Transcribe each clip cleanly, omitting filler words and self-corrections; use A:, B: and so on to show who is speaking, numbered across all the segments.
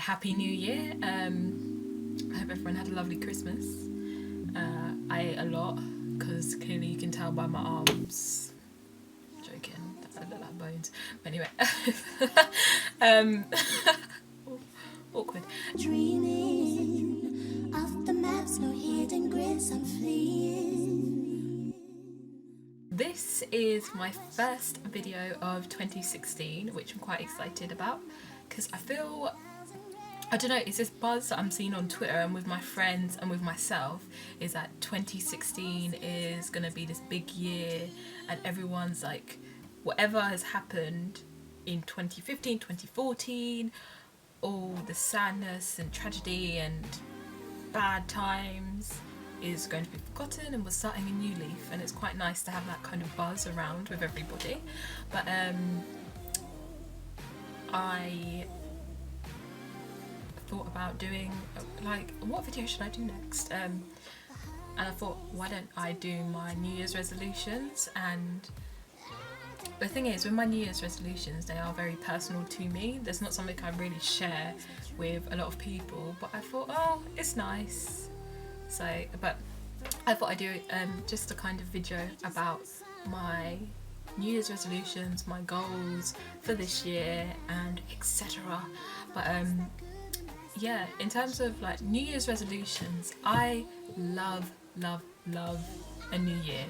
A: Happy New Year. I hope everyone had a lovely Christmas. I ate a lot because clearly you can tell by my arms. Joking, I look like bones. But anyway, awkward.
B: Dreaming off the maps, no hidden grids, I'm fleeing.
A: This is my first video of 2016, which I'm quite excited about because I feel, I don't know, it's this buzz that I'm seeing on Twitter and with my friends and with myself is that 2016 is going to be this big year and everyone's like, whatever has happened in 2015, 2014, all the sadness and tragedy and bad times is going to be forgotten and we're starting a new leaf, and it's quite nice to have that kind of buzz around with everybody. But I thought about doing like, what video should I do next, and I thought, why don't I do my New Year's resolutions? And the thing is, with my New Year's resolutions, they are very personal to me. There's not something I really share with a lot of people, but I thought, oh, it's nice. So, but I thought I'd do just a kind of video about my New Year's resolutions, my goals for this year, and etc. But yeah, in terms of like New Year's resolutions, I love a new year.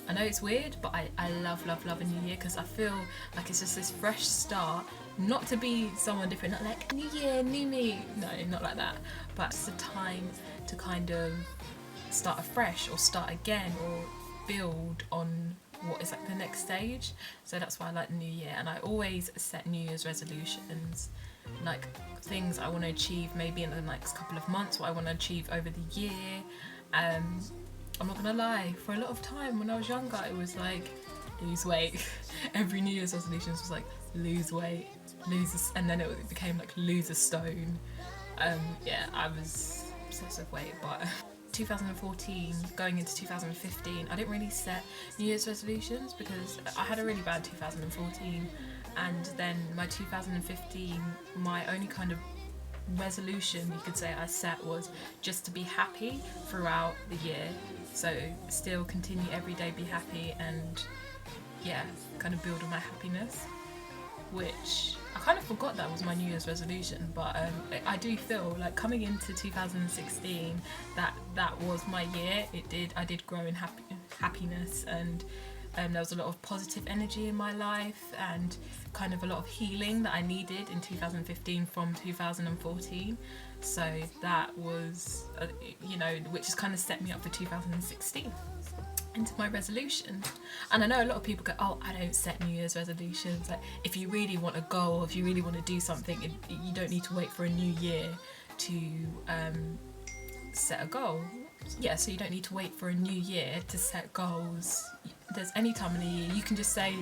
A: I know it's weird, but I love a new year because I feel like it's just this fresh start. Not to be someone different, not like new year, new me, no, not like that, but it's a time to kind of start afresh or start again or build on what is like the next stage. So that's why I like the new year, and I always set New Year's resolutions, like things I want to achieve maybe in the next couple of months, what I want to achieve over the year. I'm not gonna lie, for a lot of time when I was younger it was like lose weight. Every New Year's resolution was like lose weight, and then it became like lose a stone. Yeah, I was obsessed with weight, but 2014 going into 2015 I didn't really set New Year's resolutions because I had a really bad 2014, and then my 2015, my only kind of resolution you could say I set was just to be happy throughout the year. So still continue every day, be happy, and yeah, kind of build on my happiness, which I kind of forgot that was my New Year's resolution. But I do feel like coming into 2016 that was my year. I did grow in happiness, and there was a lot of positive energy in my life and kind of a lot of healing that I needed in 2015 from 2014. So that was, you know, which has kind of set me up for 2016 into my resolution. And I know a lot of people go, oh, I don't set New Year's resolutions. Like, if you really want a goal, if you really want to do something, you don't need to wait for a new year to set a goal. Yeah, so you don't need to wait for a new year to set goals. There's any time in the year, you can just say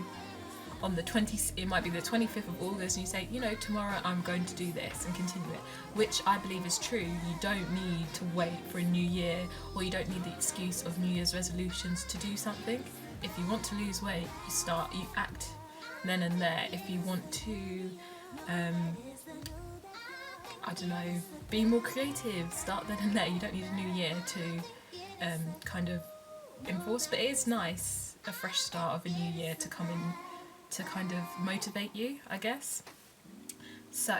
A: on the 20th, it might be the 25th of August, and you say, you know, tomorrow I'm going to do this, and continue it, which I believe is true. You don't need to wait for a new year, or you don't need the excuse of New Year's resolutions to do something. If you want to lose weight, you act then and there. If you want to, I don't know, be more creative, start then and there. You don't need a new year to kind of enforce, but it is nice, a fresh start of a new year to come in to kind of motivate you, I guess. So,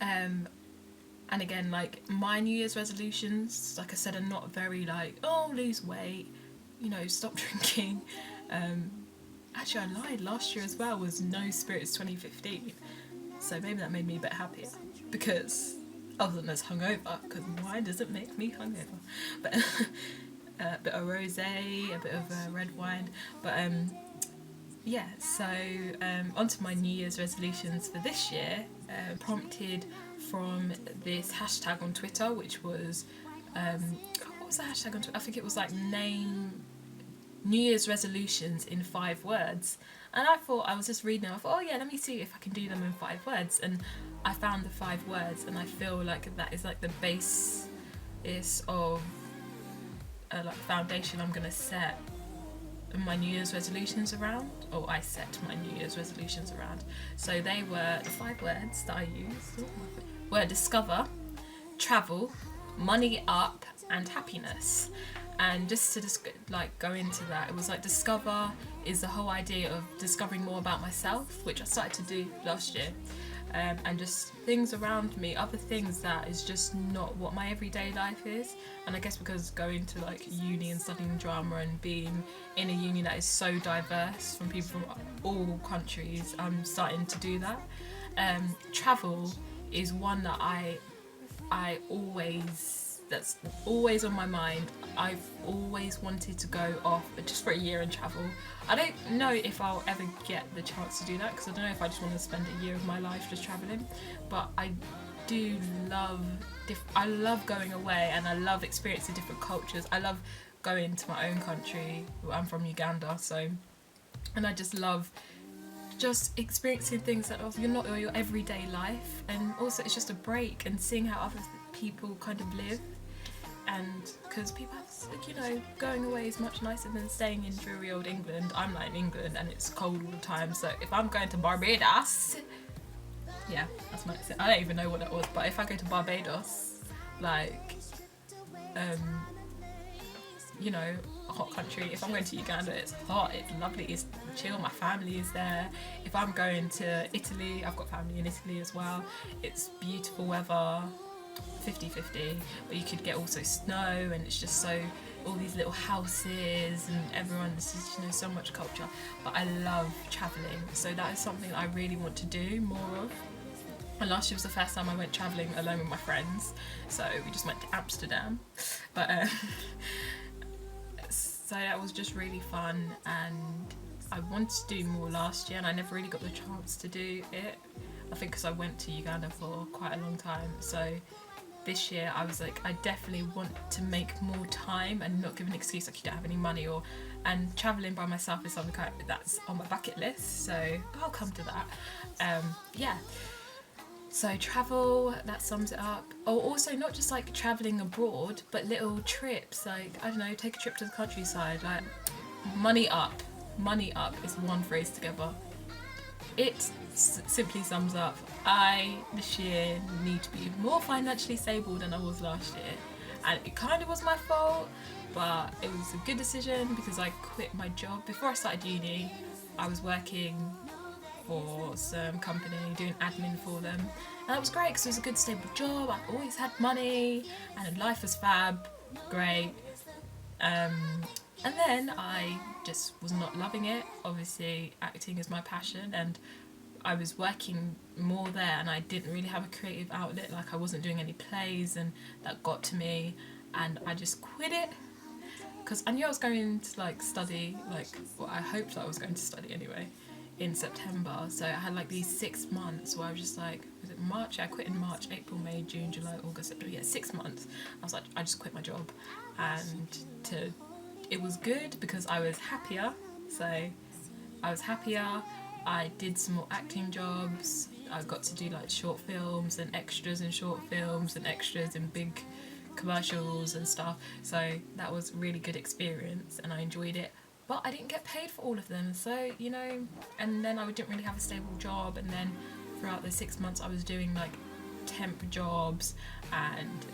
A: and again, like my New Year's resolutions, like I said, are not very like, oh, lose weight, you know, stop drinking. Actually, I lied. Last year as well was no spirits 2015, so maybe that made me a bit happier because other than as hungover, because wine doesn't make me hungover, but a bit of rosé, a bit of red wine, but yeah, so onto my New Year's resolutions for this year, prompted from this hashtag on Twitter, which was, what was the hashtag on Twitter? I think it was like name New Year's resolutions in 5 words. And I thought, I was just reading them, I thought, oh yeah, let me see if I can do them in 5 words. And I found the 5 words, and I feel like that is like the basis of like foundation I'm going to set my New Year's resolutions around, or I set my New Year's resolutions around. So they were the 5 words that I used. were discover, travel, money up, and happiness. And just to go into that, it was like discover is the whole idea of discovering more about myself, which I started to do last year. And just things around me, other things that is just not what my everyday life is. And I guess because going to like uni and studying drama and being in a uni that is so diverse from people from all countries, I'm starting to do that. Travel is one that I always, that's always on my mind. I've always wanted to go off just for a year and travel. I don't know if I'll ever get the chance to do that, because I don't know if I just want to spend a year of my life just travelling, but I do love I love going away, and I love experiencing different cultures. I love going to my own country. I'm from Uganda, and I just love just experiencing things that are not your everyday life, and also it's just a break and seeing how other people kind of live. And because people have, going away is much nicer than staying in dreary old England. I'm not in England and it's cold all the time, so if I'm going to Barbados, yeah, that's my accent. I don't even know what that was, but if I go to Barbados, like, a hot country. If I'm going to Uganda, it's hot, it's lovely, it's chill, my family is there. If I'm going to Italy, I've got family in Italy as well, it's beautiful weather, 50-50, but you could get also snow, and it's just so, all these little houses, and everyone's just, so much culture. But I love travelling, so that is something I really want to do more of. And last year was the first time I went travelling alone with my friends, so we just went to Amsterdam. But so that was just really fun, and I wanted to do more last year, and I never really got the chance to do it. I think because I went to Uganda for quite a long time, so this year I was like, I definitely want to make more time and not give an excuse like you don't have any money, and travelling by myself is something that's on my bucket list, so I'll come to that. So travel, that sums it up. Oh, also not just like travelling abroad, but little trips, like, I don't know, take a trip to the countryside, like money up. Money up is one phrase together. It simply sums up, I this year need to be more financially stable than I was last year. And it kind of was my fault, but it was a good decision because I quit my job. Before I started uni, I was working for some company doing admin for them, and that was great because it was a good stable job. I always had money and life was fab, great. And then I just was not loving it. Obviously acting is my passion, and I was working more there, and I didn't really have a creative outlet. Like, I wasn't doing any plays, and that got to me, and I just quit it because I knew I was going to like study, I hoped that I was going to study anyway, in September. So I had like these 6 months where I was just like, was it March? I quit in March, April, May, June, July, August, September. Yeah, 6 months. I was like, I just quit my job, and it was good because I was happier. So I was happier. I did some more acting jobs. I got to do like short films and extras in short films and extras in big commercials and stuff. So that was a really good experience and I enjoyed it. But I didn't get paid for all of them. So, and then I didn't really have a stable job. And then throughout the 6 months I was doing like temp jobs and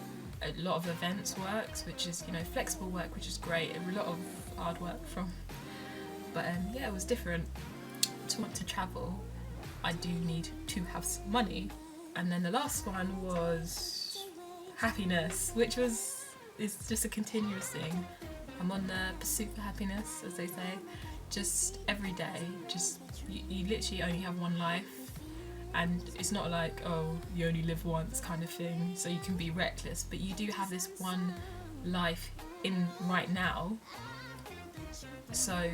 A: a lot of events works, which is, flexible work, which is great. A lot of hard work from. But yeah, it was different. To want to travel, I do need to have some money. And then the last one was happiness, which is just a continuous thing. I'm on the pursuit for happiness, as they say. Just every day, you literally only have one life, and it's not like, oh, you only live once kind of thing, so you can be reckless, but you do have this one life in right now, so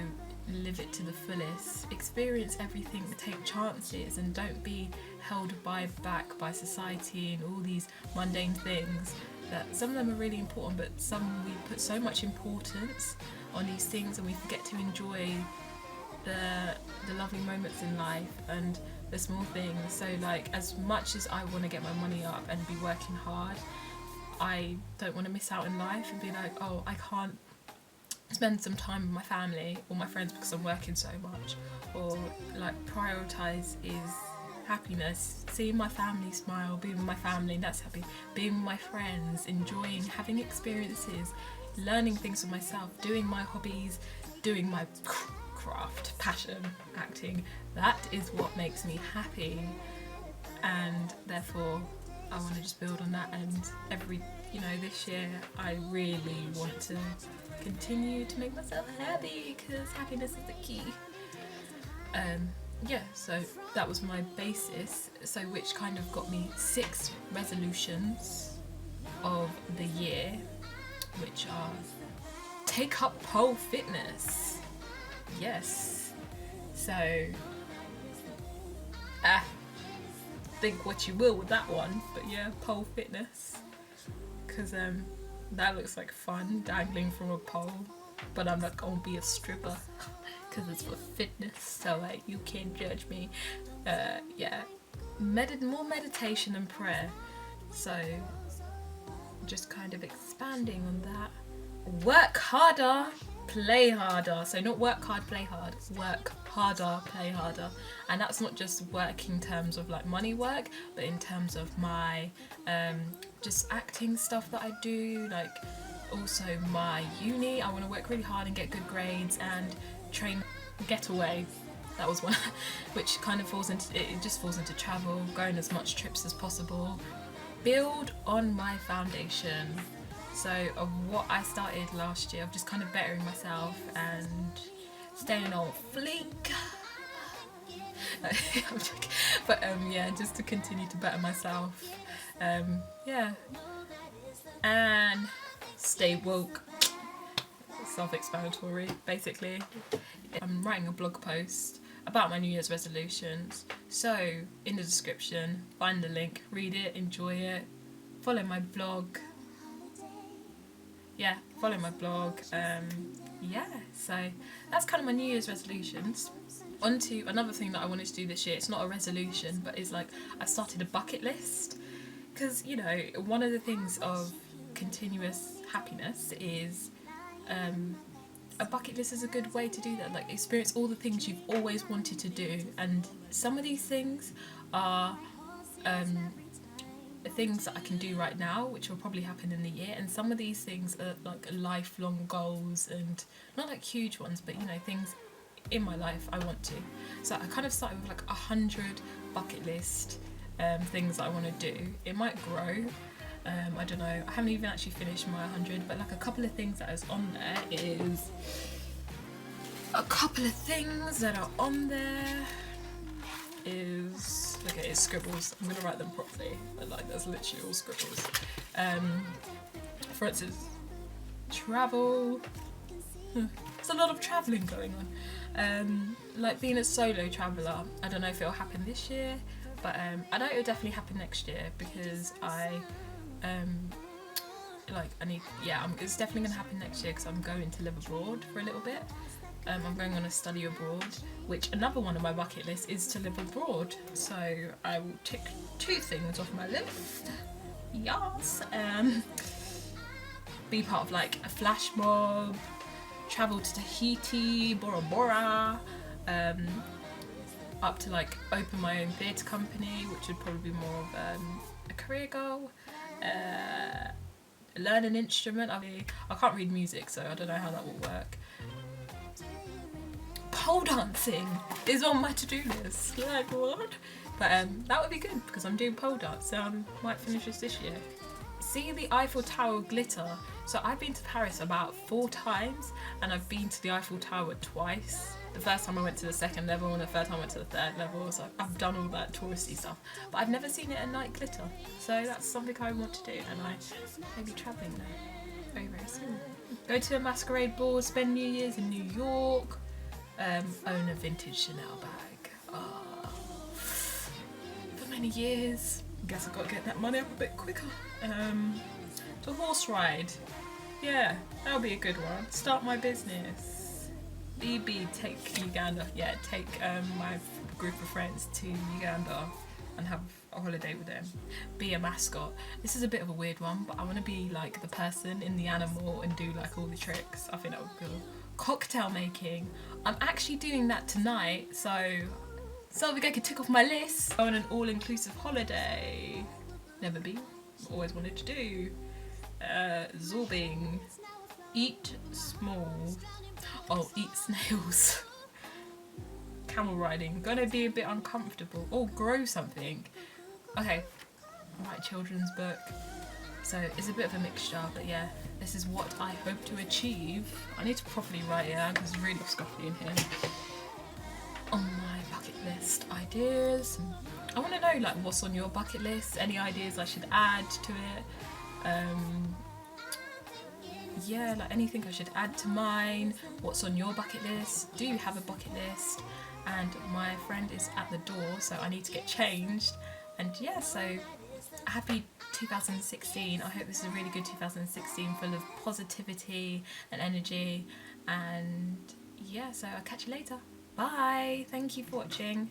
A: live it to the fullest, experience everything, take chances, and don't be held back by society and all these mundane things. That some of them are really important, but some we put so much importance on these things and we forget to enjoy the lovely moments in life and the small things. So like, as much as I want to get my money up and be working hard, I don't want to miss out in life and be like, oh, I can't spend some time with my family or my friends because I'm working so much, or like prioritize is happiness, seeing my family smile, being with my family, that's happy, being with my friends, enjoying, having experiences, learning things for myself, doing my hobbies, doing my craft, passion, acting. That is what makes me happy, and therefore I want to just build on that. And this year I really want to continue to make myself happy, because happiness is the key. So that was my basis, so which kind of got me 6 resolutions of the year, which are take up pole fitness. Yes. So think what you will with that one, but yeah, pole fitness, because that looks like fun, dangling from a pole, but I'm not gonna be a stripper because it's for fitness, so you can't judge me. More meditation and prayer, so just kind of expanding on that. Work harder, play harder. So not work hard, play hard. Work harder, play harder. And that's not just work in terms of like money work, but in terms of my just acting stuff that I do, like also my uni. I want to work really hard and get good grades and train. Getaway, that was one, which kind of falls into travel, going as much trips as possible, build on my foundation. So of what I started last year, of just kind of bettering myself and staying on fleek. I'm joking. But just to continue to better myself. And stay woke. Self-explanatory, basically. I'm writing a blog post about my New Year's resolutions, so in the description, find the link, read it, enjoy it, follow my blog. Follow my blog. So that's kind of my New Year's resolutions. On to another thing that I wanted to do this year. It's not a resolution, but it's like I started a bucket list, because one of the things of continuous happiness is a bucket list is a good way to do that, like experience all the things you've always wanted to do. And some of these things are things that I can do right now, which will probably happen in the year, and some of these things are like lifelong goals, and not like huge ones, but things in my life I want to. So I kind of started with like 100 bucket list things that I want to do. It might grow. I don't know, I haven't even actually finished my 100, but like a couple of things that is on there is it's scribbles. I'm gonna write them properly, but like there's literally all scribbles. For instance, travel. There's a lot of travelling going on. Like being a solo traveller, I don't know if it'll happen this year, but I know it'll definitely happen next year, because it's definitely gonna happen next year, because I'm going to live abroad for a little bit. I'm going on a study abroad, which another one on my bucket list is to live abroad. So I will tick 2 things off my list. Yes. Be part of like a flash mob, travel to Tahiti, Bora Bora, up to like open my own theatre company, which would probably be more of a career goal. Learn an instrument. I can't read music, so I don't know how that will work. Pole dancing is on my to-do list. Like what? But that would be good, because I'm doing pole dance, so I might finish this year. See the Eiffel Tower glitter. So I've been to Paris about 4 times, and I've been to the Eiffel Tower twice. The first time I went to the 2nd level, and the third time I went to the 3rd level. So I've done all that touristy stuff, but I've never seen it at night glitter. So that's something I want to do, and I may be travelling there very, very soon. Go to a masquerade ball, spend New Year's in New York, own a vintage Chanel bag. For many years. Guess I've got to get that money up a bit quicker. To horse ride. Yeah, that'll be a good one. Start my business. BB, take Uganda. Yeah, take my group of friends to Uganda and have a holiday with them. Be a mascot. This is a bit of a weird one, but I want to be like the person in the animal and do like all the tricks. I think that would be cool. Cocktail making. I'm actually doing that tonight, so So we go to tick off my list. Go on an all-inclusive holiday. Never been. Always wanted to do. Zorbing. Eat small. Oh, eat snails. Camel riding. Gonna be a bit uncomfortable. Or grow something. Okay. Write children's book. So it's a bit of a mixture, but yeah, this is what I hope to achieve. I need to properly write it out because it's really scuffy in here. On my bucket list ideas. I want to know like what's on your bucket list, any ideas I should add to it. Yeah, like anything I should add to mine. What's on your bucket list? Do you have a bucket list? And my friend is at the door, so I need to get changed. And yeah, so happy 2016. I hope this is a really good 2016 full of positivity and energy. And yeah, so I'll catch you later. Bye. Thank you for watching.